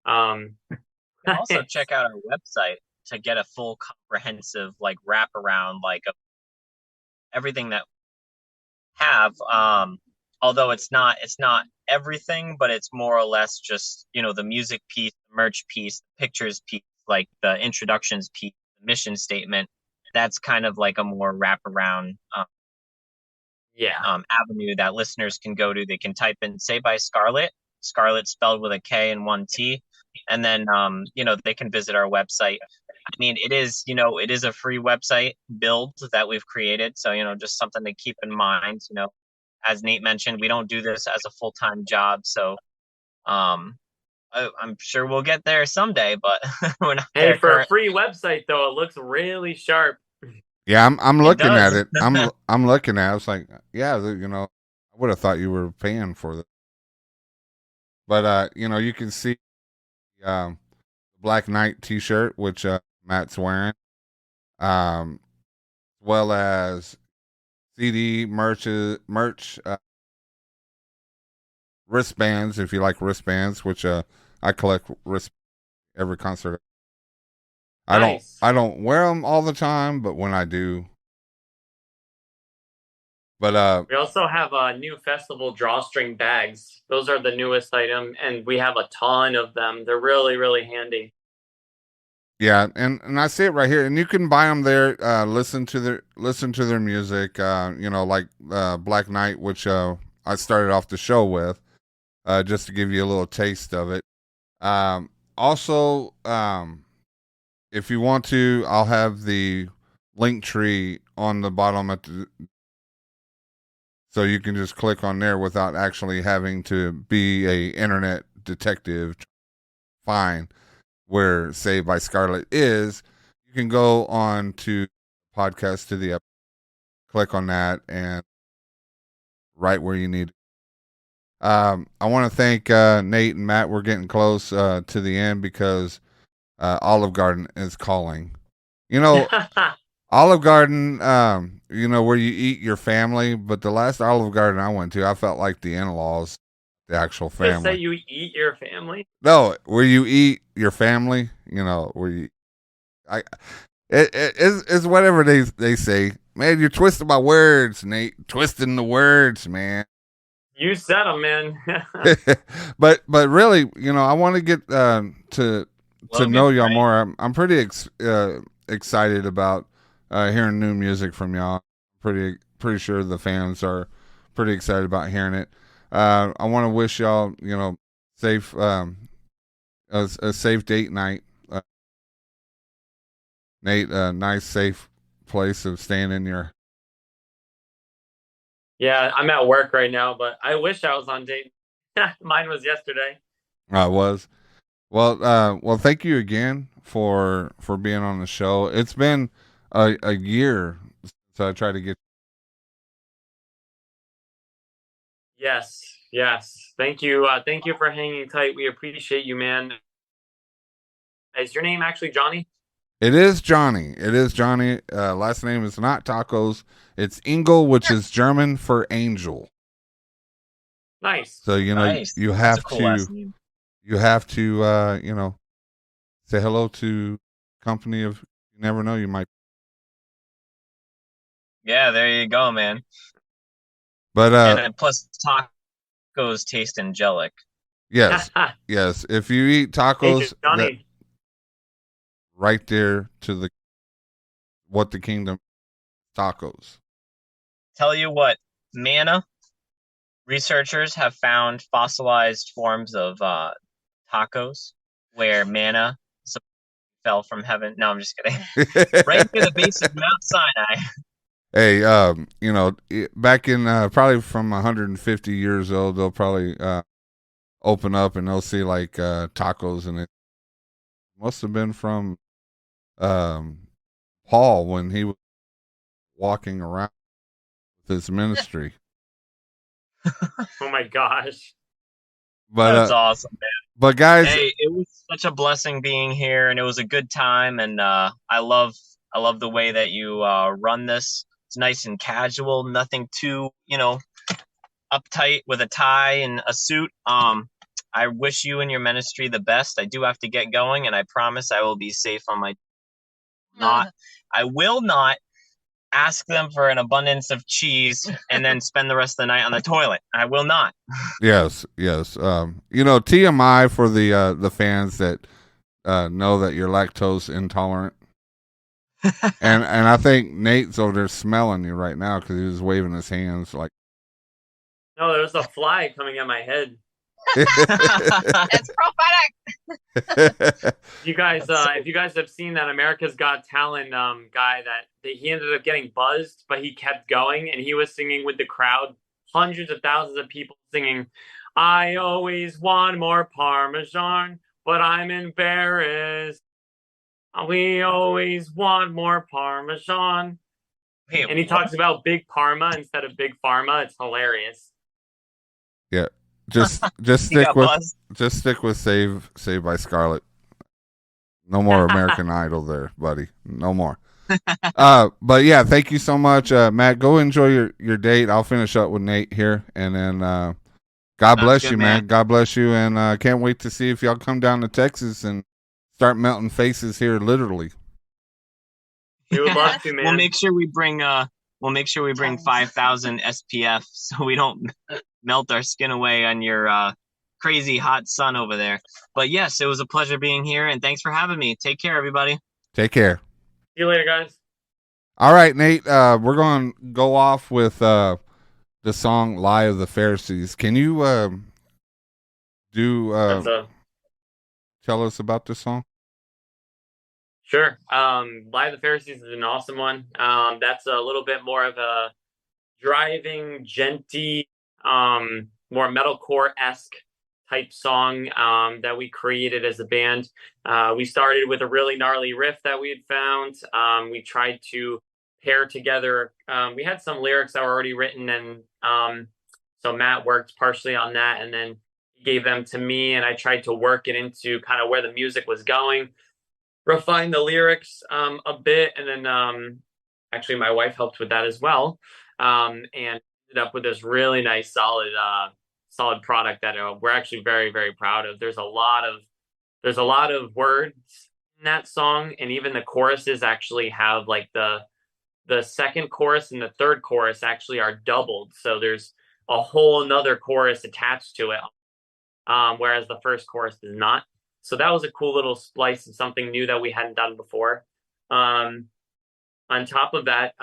You can also check out our website to get a full comprehensive like wraparound like of everything that we have. Although it's not everything, but it's more or less just, you know, the music piece, the merch piece, the pictures piece, like the introductions piece, the mission statement. That's kind of like a more wraparound avenue that listeners can go to. They can type in "Saved by Skarlet," Skarlet spelled with a K and one T, and then you know, they can visit our website. I mean, it is a free website build that we've created, so you know, just something to keep in mind. You know, as Nate mentioned, we don't do this as a full-time job, so I'm sure we'll get there someday, but we're not there. Hey, for a free website though, it looks really sharp. Yeah, I'm looking at it. I'm looking at it. It's like, yeah, you know, I would have thought you were paying for this. But you know, you can see Black Knight t-shirt, which Matt's wearing. As well as CD merch, wristbands, if you like wristbands, which I collect every concert. Nice. I don't wear them all the time, but when I do. But we also have new festival drawstring bags. Those are the newest item, and we have a ton of them. They're really, really handy. Yeah, and I see it right here, and you can buy them there. Listen to their music. You know, like Black Knight, which I started off the show with, just to give you a little taste of it. Also, if you want to, I'll have the Linktree on the bottom so you can just click on there without actually having to be a internet detective. Find where Saved by Skarlet is. You can go on to podcast to the click on that and right where you need. I want to thank Nate and Matt. We're getting close to the end because Olive Garden is calling. You know, Olive Garden, you know, where you eat your family, but the last Olive Garden I went to, I felt like the in-laws, the actual family. Just say you eat your family? No, where you eat your family, you know, where you, it's whatever they say. Man, you're twisting my words, Nate. Twisting the words, man. You said them, man. but really, you know, I want to get to know y'all more. I'm pretty excited about hearing new music from y'all. Pretty sure the fans are pretty excited about hearing it. I want to wish y'all, you know, safe a safe date night. Nate, a nice safe place of staying in your. Yeah, I'm at work right now, but I wish I was on date. Mine was yesterday. I was. Well, thank you again for being on the show. It's been a year since I tried to get. Yes, yes. Thank you. Thank you for hanging tight. We appreciate you, man. Is your name actually Johnny? It is Johnny. It is Johnny. Last name is not Tacos. It's Engel, which is German for angel. Nice. So Nice. you That's have a cool to last name. say hello to company of you never know you might. Yeah, there you go, man. But And then plus tacos taste angelic. yes, yes. If you eat tacos, Hey, Johnny. that right there to what the kingdom tacos. Tell you what, manna. Researchers have found fossilized forms of tacos where manna fell from heaven. No, I'm just kidding. Right near the base of Mount Sinai. Hey, back in probably from 150 years old, they'll probably open up and they'll see like tacos, and it must have been from Paul when he was walking around with his ministry. Oh my gosh. But That's awesome, man. But guys, hey, it was such a blessing being here, and it was a good time. And I love the way that you run this. It's nice and casual, nothing too uptight with a tie and a suit. I wish you and your ministry the best. I do have to get going, and I promise I will be safe on my. I will not ask them for an abundance of cheese and then spend the rest of the night on the toilet. I will not. yes. TMI for the fans that know that you're lactose intolerant. and I think Nate's over there smelling you right now because he was waving his hands like. No, there's a fly coming at my head. It's prophetic. You guys, if you guys have seen that America's Got Talent guy that he ended up getting buzzed, but he kept going and he was singing with the crowd, hundreds of thousands of people singing, "I always want more Parmesan, but I'm embarrassed. We always want more Parmesan." Hey, and he talks about Big Parma instead of Big Pharma. It's hilarious. Yeah. Just stick with Save by Skarlet. No more American Idol there, buddy. No more. But yeah, thank you so much, Matt. Go enjoy your date. I'll finish up with Nate here, and then God bless you, man. God bless you, and can't wait to see if y'all come down to Texas and start melting faces here, literally. We would love to, man. We'll make sure we bring 5,000 SPF so we don't melt our skin away on your crazy hot sun over there. But yes, it was a pleasure being here, and thanks for having me. Take care, everybody. Take care. See you later, guys. All right, Nate. We're going to go off with the song "Lie of the Pharisees." Can you tell us about this song? Sure. Lie of the Pharisees is an awesome one. That's a little bit more of a driving, genty, more metalcore-esque type song that we created as a band. We started with a really gnarly riff that we had found. We tried to pair together. We had some lyrics that were already written, and so Matt worked partially on that, and then he gave them to me, and I tried to work it into kind of where the music was going, refine the lyrics a bit, and then actually my wife helped with that as well, and ended up with this really nice solid product that we're actually very, very proud of. There's a lot of words in that song, and even the choruses actually have like the second chorus and the third chorus actually are doubled, so there's a whole another chorus attached to it, whereas the first chorus does not. So that was a cool little splice of something new that we hadn't done before. On top of that,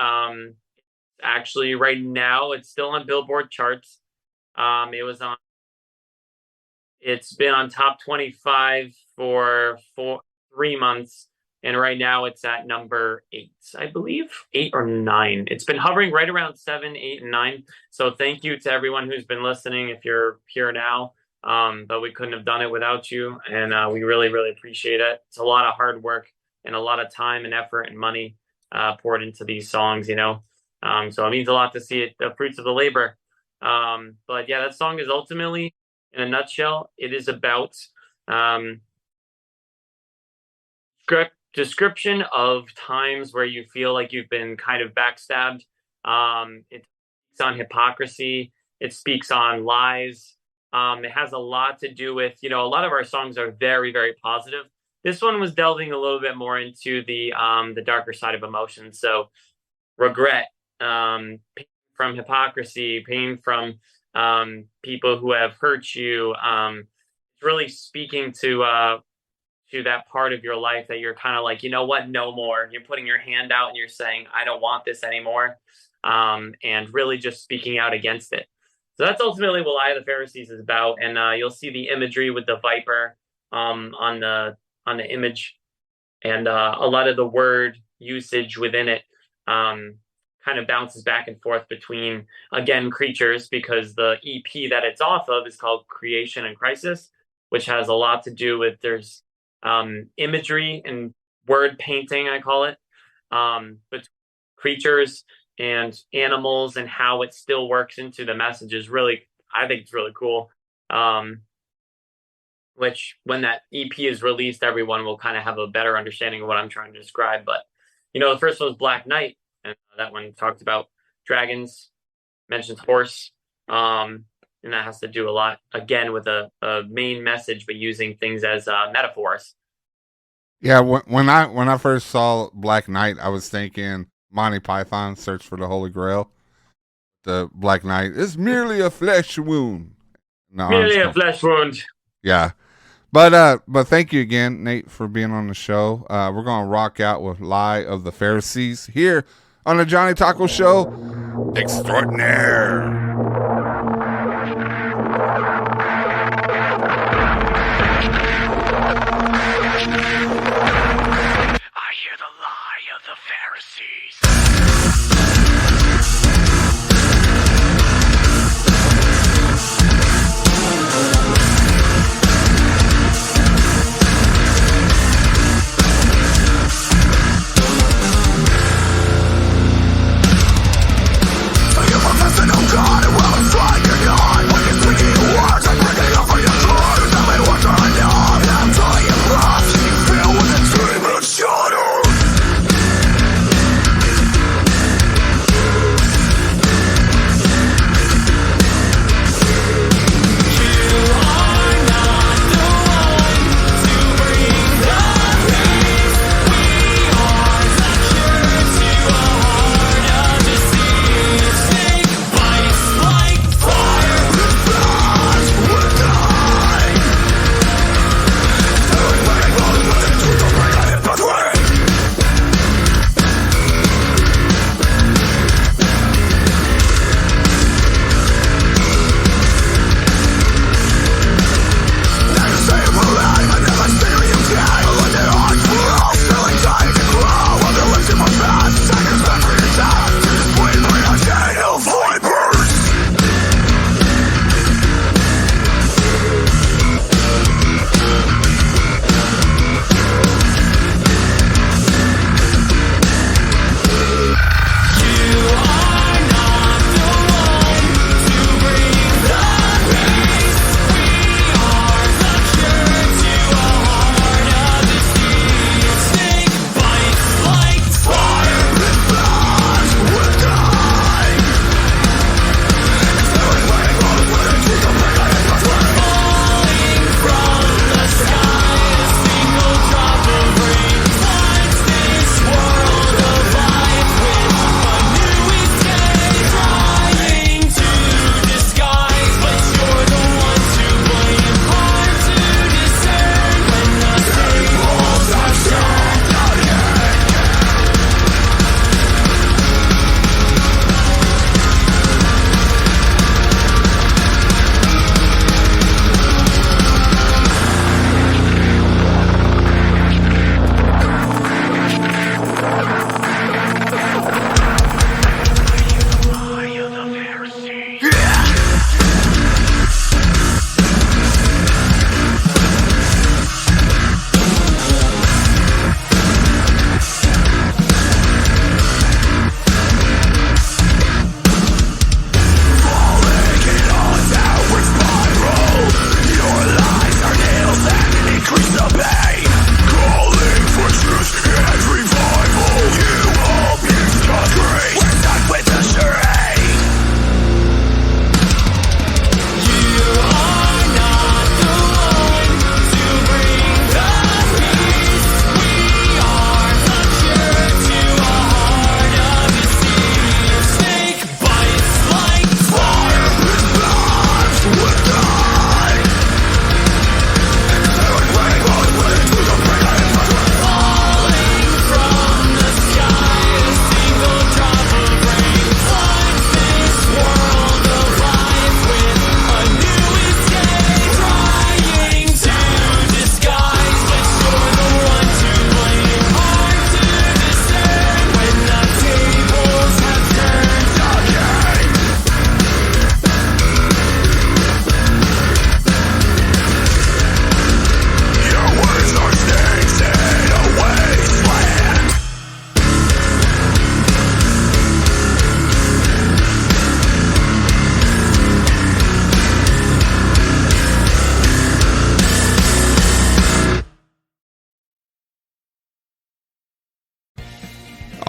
actually right now it's still on Billboard charts. It's been on top 25 for 3 months. And right now it's at number 8, I believe, 8 or 9. It's been hovering right around 7, 8, and 9. So thank you to everyone who's been listening if you're here now. But we couldn't have done it without you. And we really, really appreciate it. It's a lot of hard work and a lot of time and effort and money poured into these songs, you know. So it means a lot to see it, the fruits of the labor. But yeah, that song is ultimately, in a nutshell, it is about description of times where you feel like you've been kind of backstabbed. It speaks on hypocrisy. It speaks on lies. It has a lot to do with, you know, a lot of our songs are very, very positive. This one was delving a little bit more into the darker side of emotions. So regret, pain from hypocrisy, pain from people who have hurt you. It's really speaking to that part of your life that you're kind of like, you know what, no more. You're putting your hand out and you're saying, I don't want this anymore. And really just speaking out against it. So that's ultimately what Lie of the Pharisees is about. And you'll see the imagery with the viper on the image, and a lot of the word usage within it kind of bounces back and forth between, again, creatures, because the EP that it's off of is called Creation and Crisis, which has a lot to do with, there's imagery and word painting, I call it, but creatures and animals and how it still works into the message is really, I think it's really cool. Which when that EP is released, everyone will kind of have a better understanding of what I'm trying to describe. But, you know, the first one was Black Knight, and that one talked about dragons, mentions horse, and that has to do a lot, again, with a main message, but using things as metaphors. Yeah, when I first saw Black Knight, I was thinking Monty Python, Search for the Holy Grail. The Black Knight is merely a flesh wound. No, merely a flesh wound. Yeah. But thank you again, Nate, for being on the show. We're going to rock out with Lie of the Pharisees here on the Johnny Taco Show Extraordinaire. I hear the lie of the Pharisees. God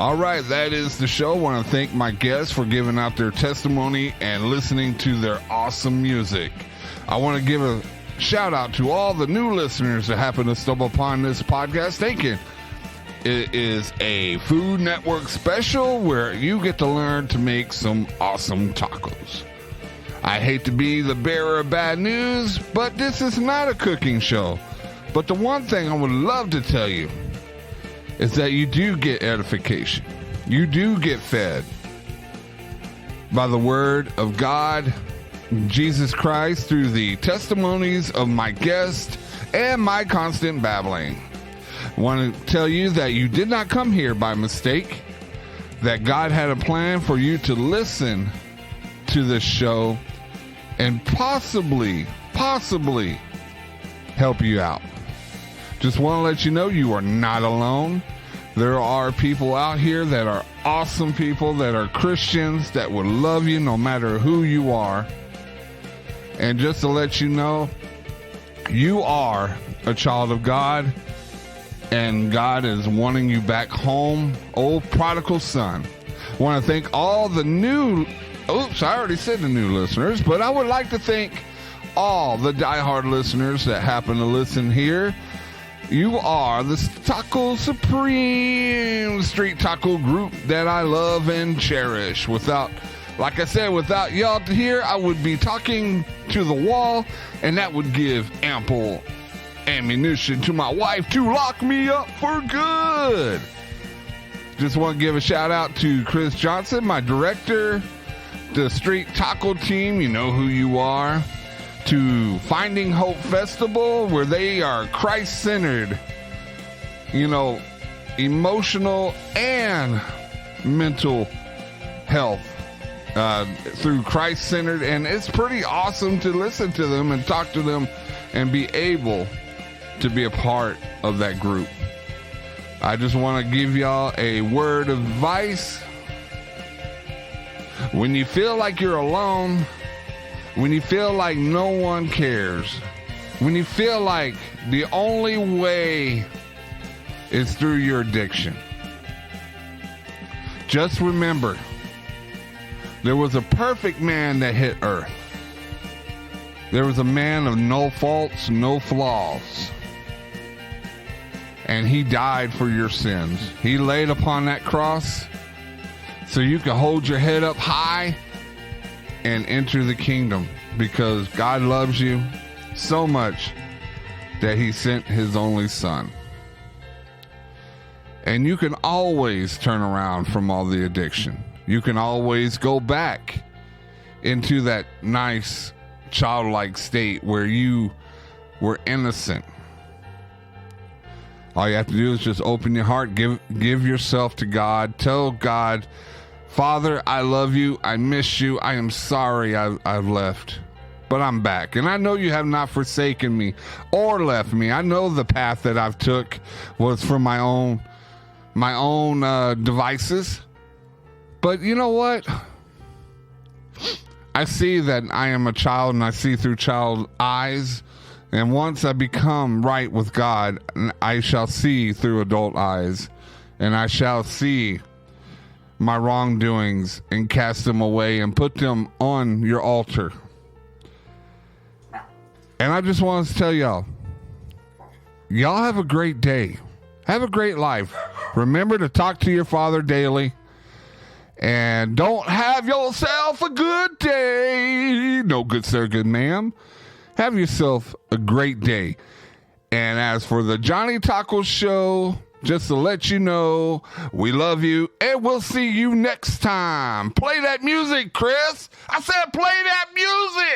All right, that is the show. I want to thank my guests for giving out their testimony and listening to their awesome music. I want to give a shout out to all the new listeners that happen to stumble upon this podcast, thinking it is a Food Network special where you get to learn to make some awesome tacos. I hate to be the bearer of bad news, but this is not a cooking show. But the one thing I would love to tell you is that you do get edification. You do get fed by the word of God, Jesus Christ, through the testimonies of my guests and my constant babbling. I want to tell you that you did not come here by mistake, that God had a plan for you to listen to this show and possibly help you out. Just want to let you know you are not alone. There are people out here that are awesome people, that are Christians, that will love you no matter who you are. And just to let you know, you are a child of God, and God is wanting you back home, old prodigal son. I want to thank all the new, I already said the new listeners, but I would like to thank all the diehard listeners that happen to listen here. You are the Taco Supreme street taco group that I love and cherish. Without y'all here, I would be talking to the wall, and that would give ample ammunition to my wife to lock me up for good. Just want to give a shout out to Chris Johnson, my director, the street taco team. You know who you are. To Finding Hope Festival, where they are Christ-centered, emotional and mental health through Christ-centered, and it's pretty awesome to listen to them and talk to them and be able to be a part of that group. I just want to give y'all a word of advice. When you feel like you're alone, when you feel like no one cares, when you feel like the only way is through your addiction, just remember, there was a perfect man that hit earth. There was a man of no faults, no flaws. And he died for your sins. He laid upon that cross so you can hold your head up high and enter the kingdom, because God loves you so much that he sent his only son. And you can always turn around from all the addiction. You can always go back into that nice childlike state where you were innocent. All you have to do is just open your heart, give yourself to God, tell God, Father, I love you. I miss you. I am sorry I've left, but I'm back. And I know you have not forsaken me or left me. I know the path that I've took was for my own devices. But you know what? I see that I am a child, and I see through child eyes. And once I become right with God, I shall see through adult eyes, and I shall see my wrongdoings and cast them away and put them on your altar. And I just want to tell y'all have a great day. Have a great life. Remember to talk to your Father daily. And don't have yourself a good day. No, good sir, good ma'am. Have yourself a great day. And as for the Johnny Taco Show, just to let you know, we love you, and we'll see you next time. Play that music, Chris. I said play that music.